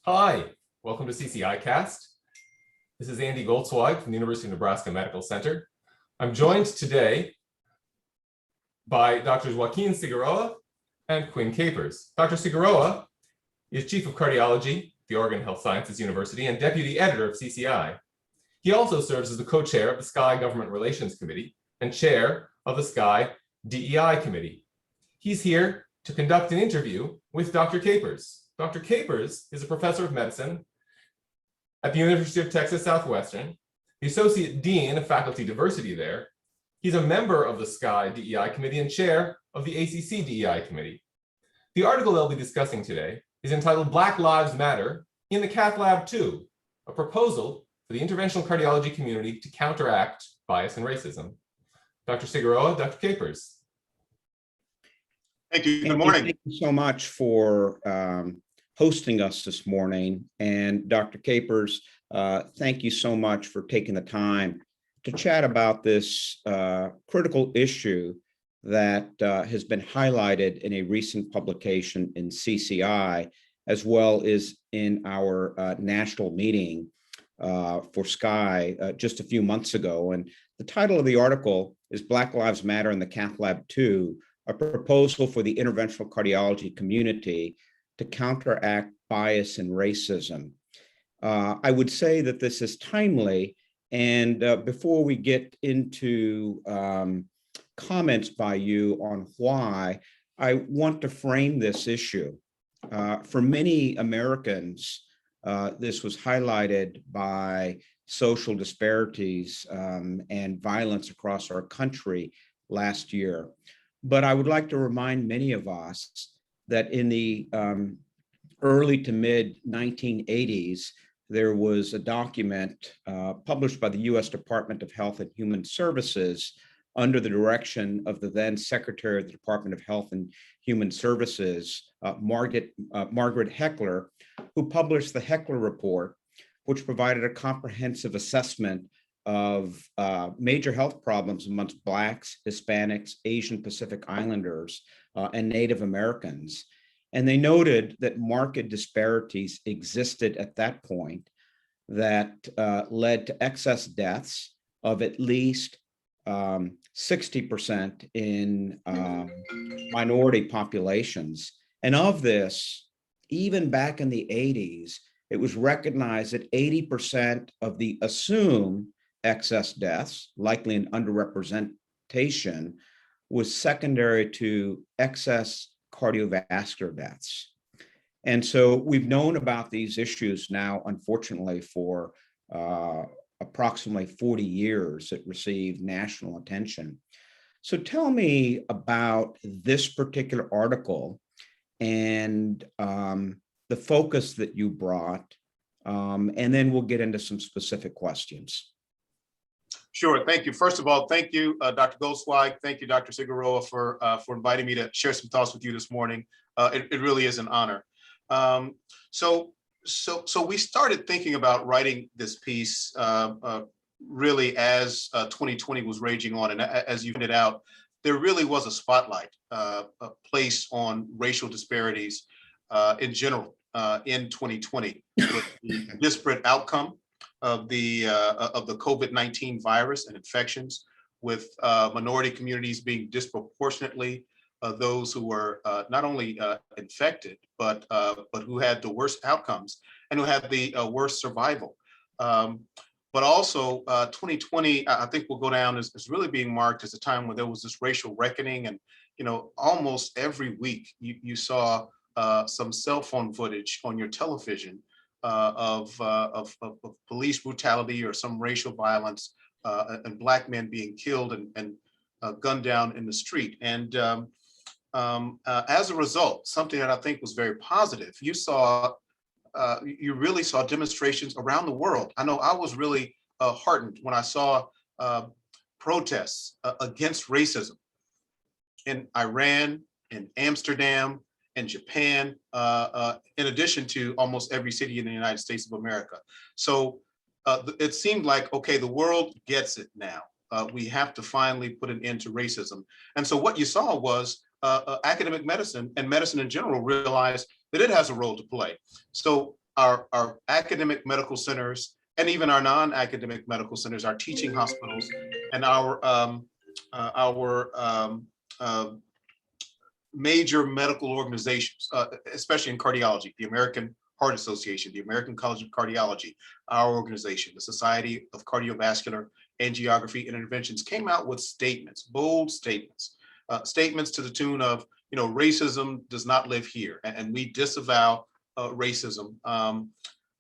Hi, welcome to CCI Cast. This is Andy Goldswag from the University of Nebraska Medical Center. I'm joined today by Drs. Joaquin Cigarroa and Quinn Capers. Dr. Cigarroa is Chief of Cardiology at the Oregon Health Sciences University and Deputy Editor of CCI. He also serves as the co-chair of the SCAI Government Relations Committee and chair of the SCAI DEI Committee. He's here to conduct an interview with Dr. Capers. Dr. Capers is a professor of medicine at the University of Texas Southwestern, the Associate Dean of Faculty Diversity there. He's a member of the SCAI DEI Committee and chair of the ACC DEI Committee. The article they'll be discussing today is entitled Black Lives Matter in the Cath Lab 2, a proposal for the interventional cardiology community to counteract bias and racism. Dr. Cigarroa, Dr. Capers. Thank you. Good morning. Thank you so much for hosting us this morning. And Dr. Capers, thank you so much for taking the time to chat about this critical issue that has been highlighted in a recent publication in CCI, as well as in our national meeting for SCAI just a few months ago. And the title of the article is Black Lives Matter in the Cath Lab 2, a proposal for the interventional cardiology community to counteract bias and racism. I would say that this is timely. And before we get into comments by you on why, I want to frame this issue. For many Americans, this was highlighted by social disparities and violence across our country last year. But I would like to remind many of us that in the early to mid 1980s, there was a document published by the U.S. Department of Health and Human Services under the direction of the then Secretary of the Department of Health and Human Services, Margaret Heckler, who published the Heckler Report, which provided a comprehensive assessment of major health problems amongst Blacks, Hispanics, Asian Pacific Islanders, and Native Americans. And they noted that marked disparities existed at that point that led to excess deaths of at least 60% in minority populations. And of this, even back in the 80s, it was recognized that 80% of the assumed excess deaths, likely an underrepresentation, was secondary to excess cardiovascular deaths. And so we've known about these issues now, unfortunately, for approximately 40 years that received national attention. So tell me about this particular article and the focus that you brought, and then we'll get into some specific questions. Sure. Thank you. First of all, thank you, Dr. Goldswag. Thank you, Dr. Cigarroa, for inviting me to share some thoughts with you this morning. It really is an honor. So we started thinking about writing this piece really as 2020 was raging on, and as you pointed out, there really was a spotlight placed on racial disparities in general in 2020, with the disparate outcome of the COVID-19 virus and infections, with minority communities being disproportionately those who were not only infected, but who had the worst outcomes and who had the worst survival. But also 2020, I think will go down as really being marked as a time when there was this racial reckoning. And, almost every week you saw some cell phone footage on your television of police brutality or some racial violence and Black men being killed and gunned down in the street. And as a result, something that I think was very positive, you really saw demonstrations around the world. I know I was really heartened when I saw protests against racism in Iran, in Amsterdam, and Japan, in addition to almost every city in the United States of America. So it seemed like, okay, the world gets it now. We have to finally put an end to racism. And so what you saw was academic medicine and medicine in general realized that it has a role to play. So our academic medical centers and even our non-academic medical centers, our teaching hospitals, and our major medical organizations, especially in cardiology, the American Heart Association, the American College of Cardiology, our organization, the Society of Cardiovascular Angiography and Interventions, came out with statements, bold statements, statements to the tune of, racism does not live here, and we disavow racism. And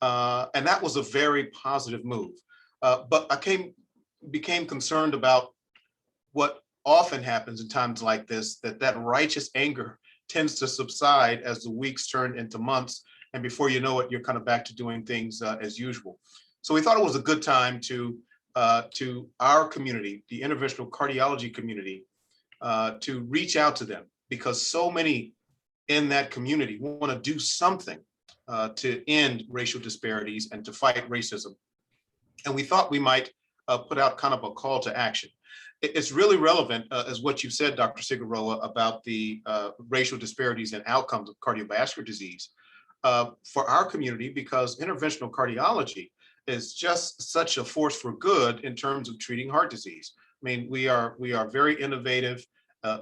that was a very positive move. But I became concerned about what often happens in times like this, that righteous anger tends to subside as the weeks turn into months. And before you know it, you're kind of back to doing things as usual. So we thought it was a good time to our community, the interventional cardiology community, to reach out to them, because so many in that community want to do something to end racial disparities and to fight racism. And we thought we might put out kind of a call to action. It's really relevant, as what you said, Dr. Cigarroa, about the racial disparities and outcomes of cardiovascular disease for our community, because interventional cardiology is just such a force for good in terms of treating heart disease. I mean, we are very innovative,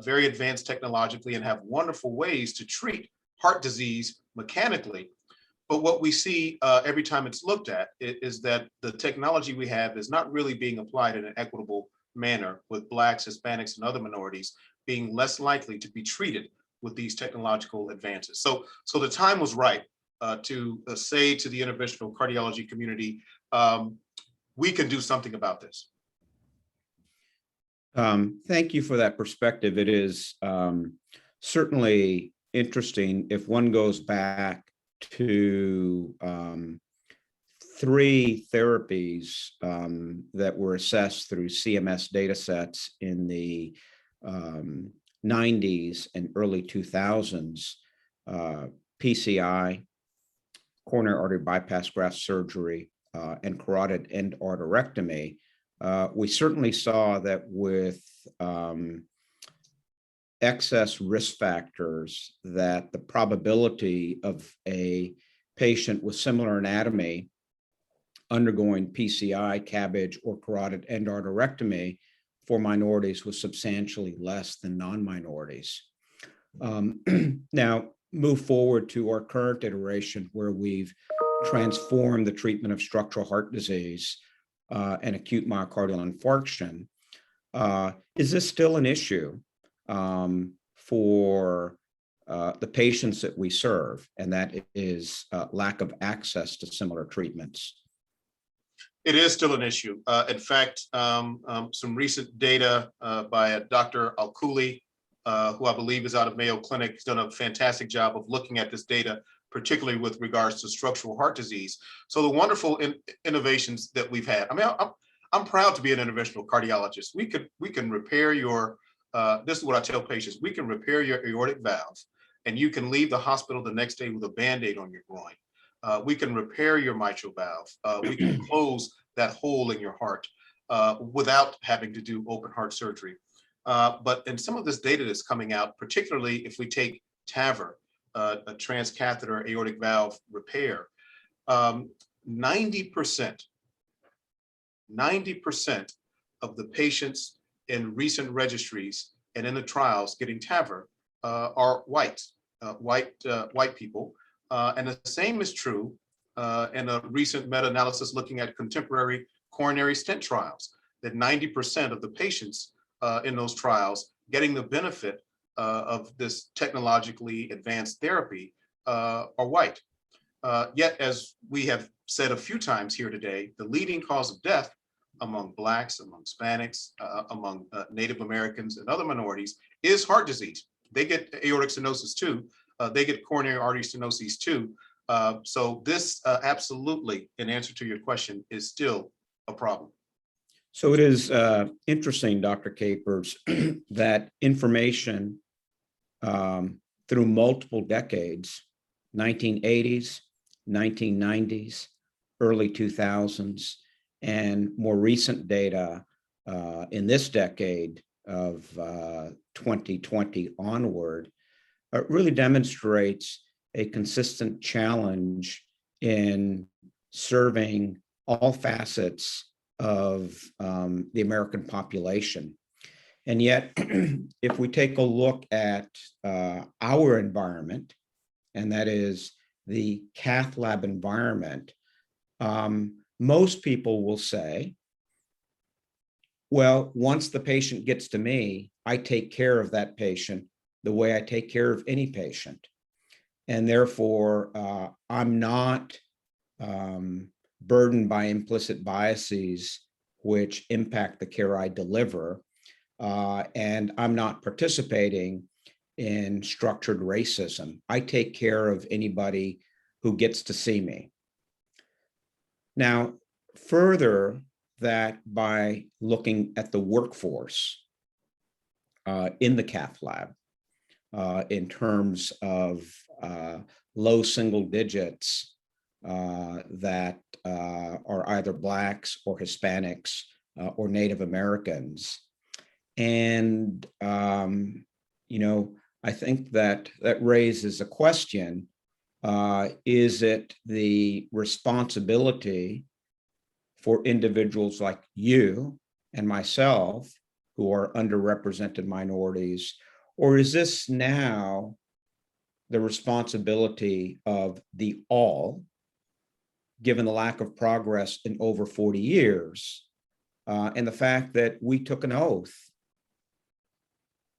very advanced technologically, and have wonderful ways to treat heart disease mechanically. But what we see every time it's looked at is that the technology we have is not really being applied in an equitable manner, with Blacks, Hispanics, and other minorities being less likely to be treated with these technological advances. So the time was right to say to the interventional cardiology community, we can do something about this. Thank you for that perspective. It is certainly interesting if one goes back to 3 therapies that were assessed through CMS data sets in the 90s and early 2000s, PCI, coronary artery bypass graft surgery, and carotid endarterectomy. We certainly saw that with excess risk factors, that the probability of a patient with similar anatomy undergoing PCI, CABG, or carotid endarterectomy for minorities was substantially less than non-minorities. Now, move forward to our current iteration, where we've transformed the treatment of structural heart disease and acute myocardial infarction. Is this still an issue for the patients that we serve, and that is lack of access to similar treatments? It is still an issue. In fact, some recent data by Dr. Alkuli, who I believe is out of Mayo Clinic, has done a fantastic job of looking at this data, particularly with regards to structural heart disease. So the wonderful innovations that we've had. I mean, I'm proud to be an interventional cardiologist. We can repair your, this is what I tell patients, we can repair your aortic valve, and you can leave the hospital the next day with a Band-Aid on your groin. We can repair your mitral valve. We can close that hole in your heart without having to do open heart surgery. But in some of this data that's coming out, particularly if we take TAVR, a transcatheter aortic valve repair, 90% of the patients in recent registries and in the trials getting TAVR are white people. And the same is true in a recent meta-analysis looking at contemporary coronary stent trials, that 90% of the patients in those trials getting the benefit of this technologically advanced therapy are white. Yet, as we have said a few times here today, the leading cause of death among Blacks, among Hispanics, among Native Americans and other minorities is heart disease. They get aortic stenosis too. They get coronary artery stenosis too. So this absolutely, in answer to your question, is still a problem. So it is interesting, Dr. Capers, that information through multiple decades, 1980s, 1990s, early 2000s, and more recent data in this decade of 2020 onward, really demonstrates a consistent challenge in serving all facets of the American population. And yet, if we take a look at our environment, and that is the cath lab environment, most people will say, well, once the patient gets to me, I take care of that patient the way I take care of any patient. And therefore, I'm not burdened by implicit biases which impact the care I deliver. And I'm not participating in structured racism. I take care of anybody who gets to see me. Now, further that by looking at the workforce in the cath lab in terms of low single digits that are either Blacks or Hispanics or Native Americans. And, you know, I think that raises a question. Is it the responsibility for individuals like you and myself who are underrepresented minorities, or is this now the responsibility of the all, given the lack of progress in over 40 years, and the fact that we took an oath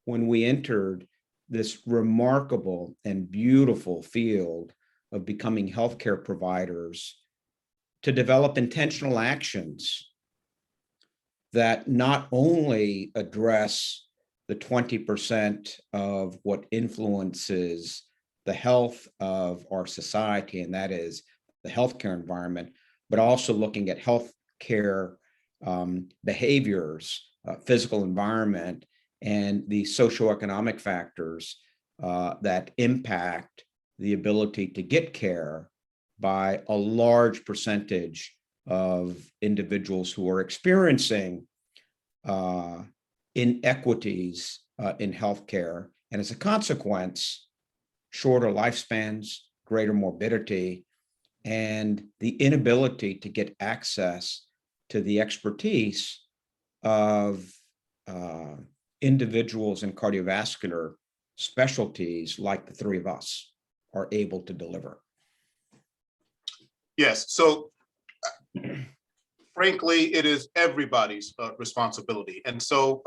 when we entered this remarkable and beautiful field of becoming healthcare providers to develop intentional actions that not only address the 20% of what influences the health of our society, and that is the healthcare environment, but also looking at healthcare behaviors, physical environment, and the socioeconomic factors that impact the ability to get care by a large percentage of individuals who are experiencing inequities in healthcare, and as a consequence, shorter lifespans, greater morbidity, and the inability to get access to the expertise of individuals in cardiovascular specialties like the three of us are able to deliver. Yes, so frankly, it is everybody's responsibility. And so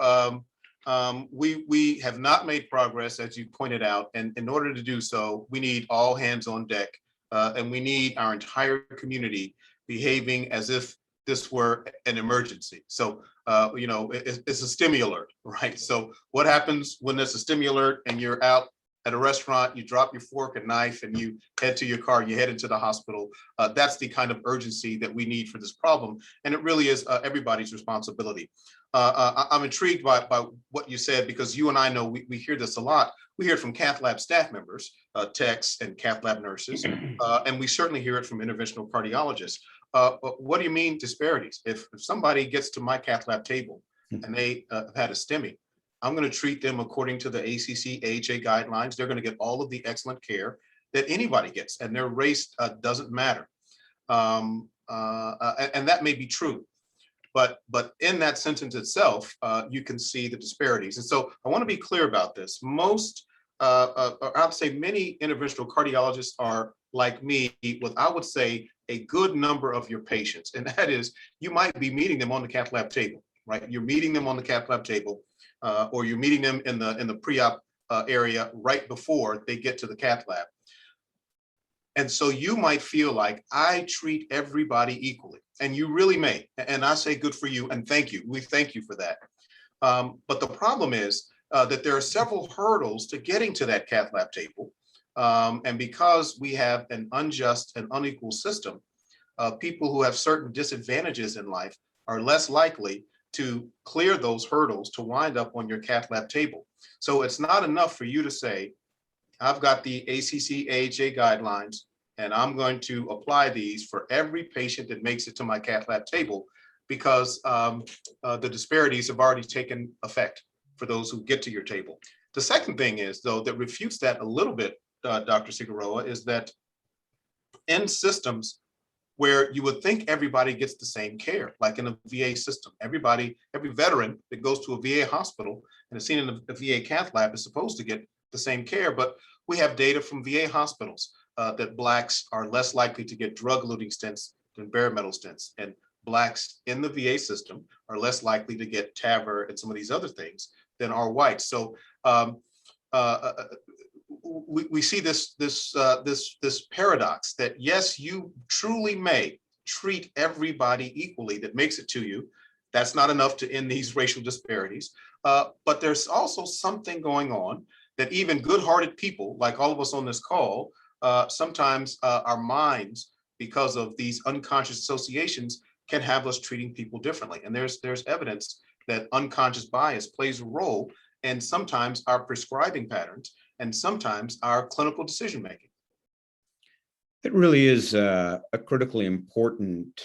we have not made progress, as you pointed out, and in order to do so, we need all hands on deck, and we need our entire community behaving as if this were an emergency. So, you know, it's a stimulus, right? So what happens when there's a stimulus and you're out at a restaurant, you drop your fork and knife and you head to your car, you head into the hospital. That's the kind of urgency that we need for this problem. And it really is everybody's responsibility. I'm intrigued by what you said, because you and I know we hear this a lot. We hear it from cath lab staff members, techs and cath lab nurses, and we certainly hear it from interventional cardiologists. What do you mean disparities? If somebody gets to my cath lab table and they have had a STEMI, I'm going to treat them according to the ACC-AHA guidelines. They're going to get all of the excellent care that anybody gets, and their race doesn't matter. And that may be true, but in that sentence itself, you can see the disparities. And so I want to be clear about this. Most, I'd say many interventional cardiologists are like me with, I would say, a good number of your patients. And that is, you might be meeting them on the cath lab table, right? You're meeting them on the cath lab table, or you're meeting them in the pre-op area right before they get to the cath lab. And so you might feel like, I treat everybody equally, and you really may. And I say good for you and thank you. We thank you for that. But the problem is that there are several hurdles to getting to that cath lab table. And because we have an unjust and unequal system, people who have certain disadvantages in life are less likely to clear those hurdles to wind up on your cath lab table. So it's not enough for you to say, I've got the ACC-AHA guidelines, and I'm going to apply these for every patient that makes it to my cath lab table, because the disparities have already taken effect for those who get to your table. The second thing is, though, that refutes that a little bit, Dr. Cigarroa, is that in systems where you would think everybody gets the same care, like in a VA system. Every veteran that goes to a VA hospital and is seen in a VA cath lab is supposed to get the same care, but we have data from VA hospitals that Blacks are less likely to get drug-eluting stents than bare metal stents, and Blacks in the VA system are less likely to get TAVR and some of these other things than are whites. So we see this paradox that yes, you truly may treat everybody equally that makes it to you. That's not enough to end these racial disparities. But there's also something going on that even good-hearted people, like all of us on this call, sometimes our minds, because of these unconscious associations, can have us treating people differently. And there's evidence that unconscious bias plays a role in sometimes our prescribing patterns and sometimes our clinical decision-making. It really is a critically important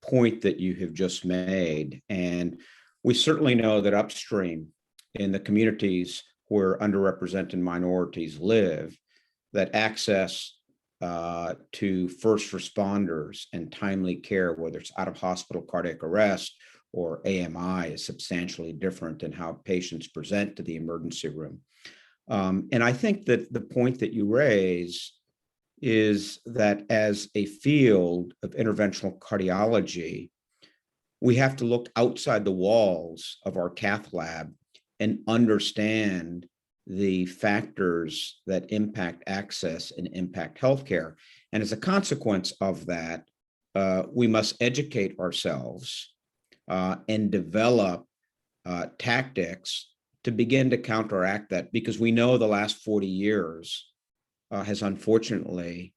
point that you have just made. And we certainly know that upstream in the communities where underrepresented minorities live, that access to first responders and timely care, whether it's out of hospital cardiac arrest or AMI, is substantially different in how patients present to the emergency room. And I think that the point that you raise is that as a field of interventional cardiology, we have to look outside the walls of our cath lab and understand the factors that impact access and impact healthcare. And as a consequence of that, we must educate ourselves and develop tactics to begin to counteract that, because we know the last 40 years has unfortunately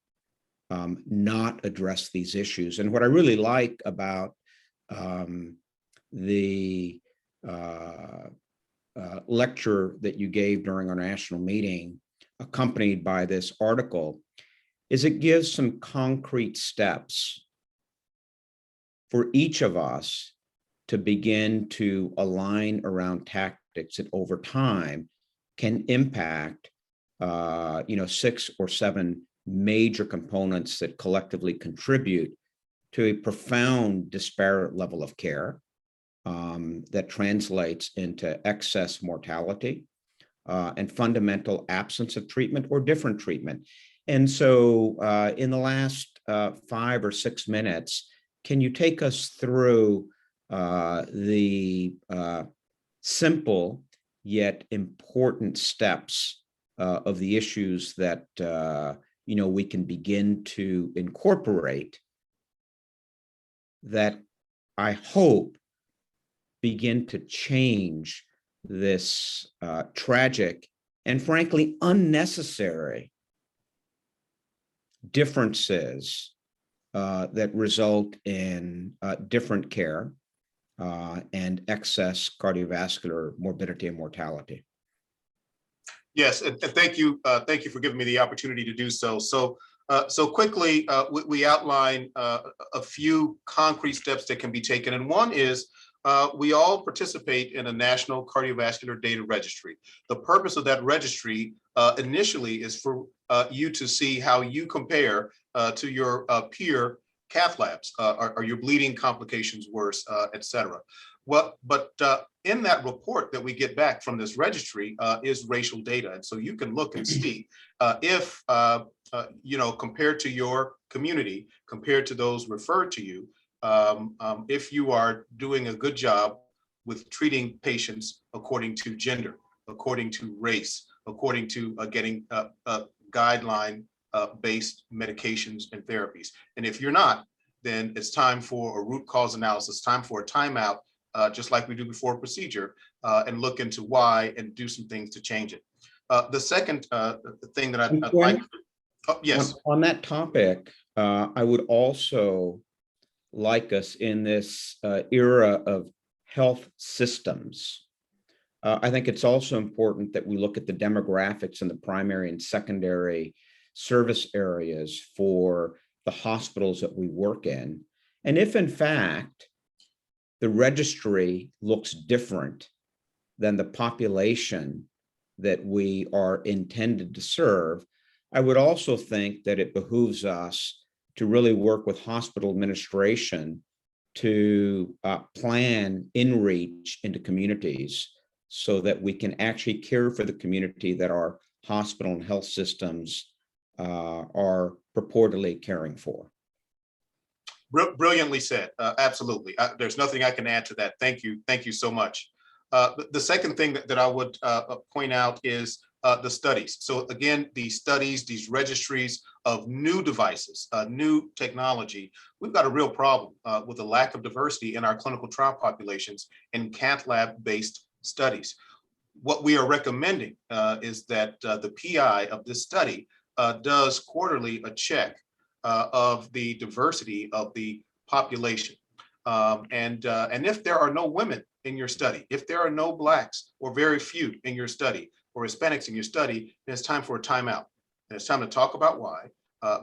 not addressed these issues. And what I really like about the lecture that you gave during our national meeting, accompanied by this article, is it gives some concrete steps for each of us to begin to align around tactics that over time can impact 6 or 7 major components that collectively contribute to a profound disparate level of care that translates into excess mortality and fundamental absence of treatment or different treatment. And so in the last 5 or 6 minutes, can you take us through the simple yet important steps of the issues that we can begin to incorporate that I hope begin to change this tragic and frankly unnecessary differences that result in different care and excess cardiovascular morbidity and mortality. Yes, and thank you for giving me the opportunity to do so. So quickly, we outline a few concrete steps that can be taken, and one is we all participate in a national cardiovascular data registry. The purpose of that registry initially is for you to see how you compare to your peer cath labs. Are your bleeding complications worse, et cetera? But in that report that we get back from this registry is racial data. And so you can look and see if, compared to your community, compared to those referred to you, if you are doing a good job with treating patients according to gender, according to race, according to getting guideline-based medications and therapies. And if you're not, then it's time for a root cause analysis, time for a timeout, just like we do before a procedure, and look into why and do some things to change it. The second thing that I'd like, yes. On that topic, I would also like us in this era of health systems. I think it's also important that we look at the demographics in the primary and secondary service areas for the hospitals that we work in. And if in fact, the registry looks different than the population that we are intended to serve, I would also think that it behooves us to really work with hospital administration to plan in-reach into communities so that we can actually care for the community that our hospital and health systems are purportedly caring for. Brilliantly said. Absolutely. There's nothing I can add to that. Thank you. Thank you so much. The second thing that I would point out is the studies. So again, these studies, these registries of new devices, new technology, we've got a real problem with the lack of diversity in our clinical trial populations in cath lab-based studies. What we are recommending is that the PI of this study does quarterly a check of the diversity of the population. And if there are no women in your study, if there are no Blacks or very few in your study or Hispanics in your study, then it's time for a timeout. And it's time to talk about why.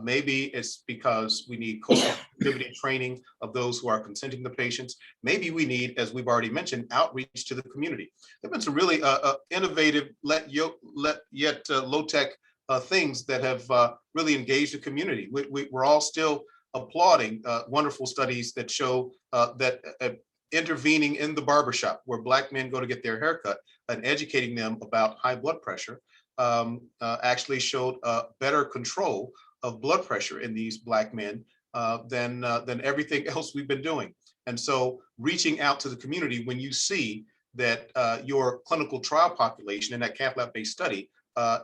Maybe it's because we need co-activity training of those who are consenting to patients. Maybe we need, as we've already mentioned, outreach to the community. There have been some really innovative, yet low-tech things that have really engaged the community. We're all still applauding wonderful studies that show that intervening in the barbershop where Black men go to get their haircut and educating them about high blood pressure actually showed better control of blood pressure in these Black men than everything else we've been doing. And so reaching out to the community when you see that your clinical trial population in that cath lab-based study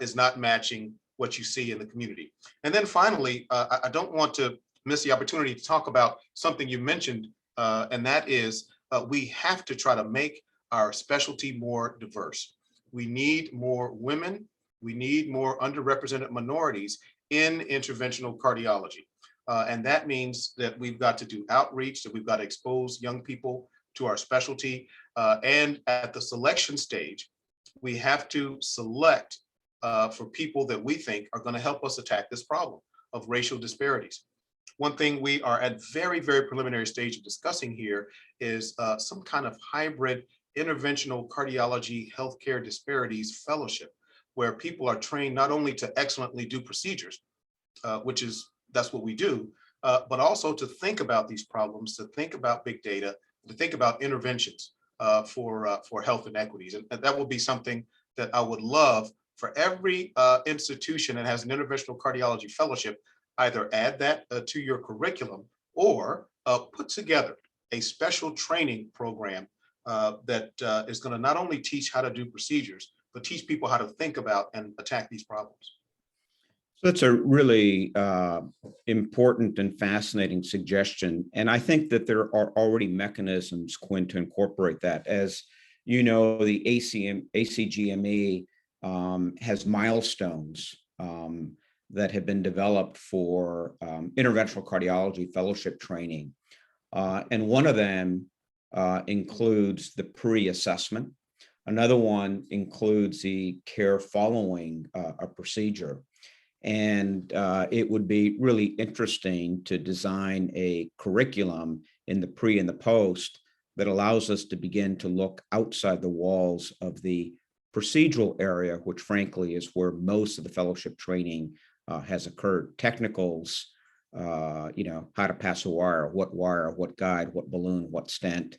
is not matching what you see in the community. And then finally, I don't want to miss the opportunity to talk about something you mentioned, and that is we have to try to make our specialty more diverse. We need more women. We need more underrepresented minorities in interventional cardiology. And that means that we've got to do outreach, that we've got to expose young people to our specialty. And at the selection stage, we have to select for people that we think are going to help us attack this problem of racial disparities. One thing we are at very, very preliminary stage of discussing here is some kind of hybrid interventional cardiology healthcare disparities fellowship, where people are trained not only to excellently do procedures, that's what we do, but also to think about these problems, to think about big data, to think about interventions for health inequities. And that will be something that I would love for every institution that has an interventional cardiology fellowship, either add that to your curriculum or put together a special training program that is going to not only teach how to do procedures, but teach people how to think about and attack these problems. So that's a really important and fascinating suggestion. And I think that there are already mechanisms, Quinn, to incorporate that. As you know, the ACGME has milestones that have been developed for interventional cardiology fellowship training. And one of them includes the pre-assessment. Another one includes the care following a procedure. And it would be really interesting to design a curriculum in the pre and the post that allows us to begin to look outside the walls of the procedural area, which frankly is where most of the fellowship training has occurred. Technicals, how to pass a wire, what guide, what balloon, what stent,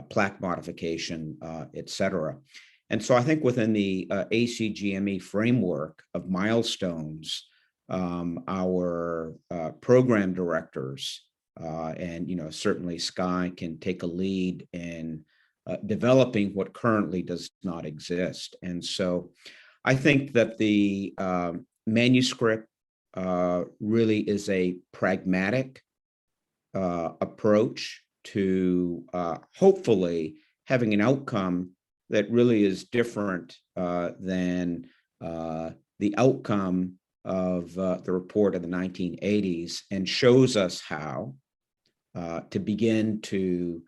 plaque modification, et cetera. And so I think within the ACGME framework of milestones, our program directors and certainly SCAI can take a lead in developing what currently does not exist. And so I think that the manuscript really is a pragmatic approach to hopefully having an outcome that really is different than the outcome of the report of the 1980s, and shows us how to begin to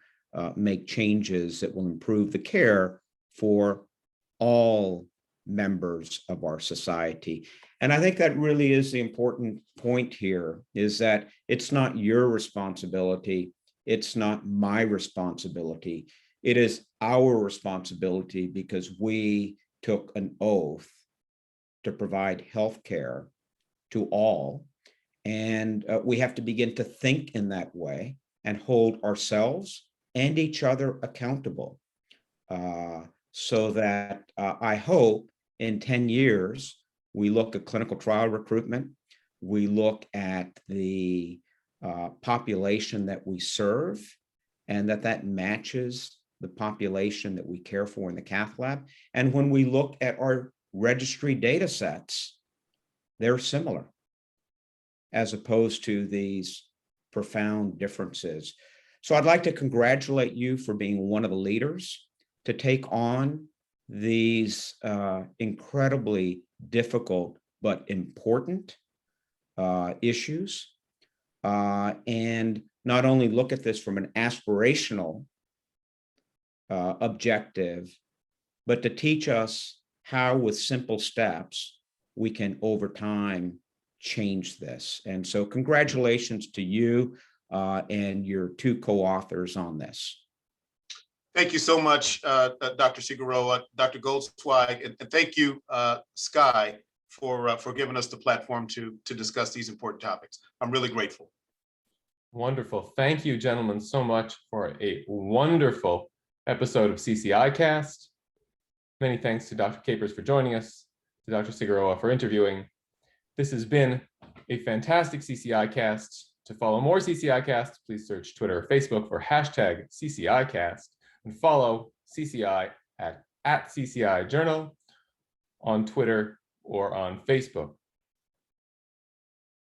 make changes that will improve the care for all members of our society. And I think that really is the important point here, is that it's not your responsibility. It's not my responsibility. It is our responsibility because we took an oath to provide health care to all. And we have to begin to think in that way and hold ourselves and each other accountable. So that I hope in 10 years, we look at clinical trial recruitment, we look at the population that we serve, and that matches the population that we care for in the cath lab. And when we look at our registry data sets, they're similar, as opposed to these profound differences. So I'd like to congratulate you for being one of the leaders to take on these incredibly difficult but important issues, and not only look at this from an aspirational objective, but to teach us how with simple steps we can over time change this. And so congratulations to you and your two co-authors on this. Thank you so much, Dr. Figueroa, Dr. Goldsweig, and thank you, SCAI, for giving us the platform to discuss these important topics. I'm really grateful. Wonderful. Thank you, gentlemen, so much for a wonderful episode of CCI Cast. Many thanks to Dr. Capers for joining us, to Dr. Figueroa for interviewing. This has been a fantastic CCI Cast. To follow more CCI Cast, please search Twitter or Facebook for hashtag CCI Cast, and follow CCI at CCI Journal on Twitter or on Facebook.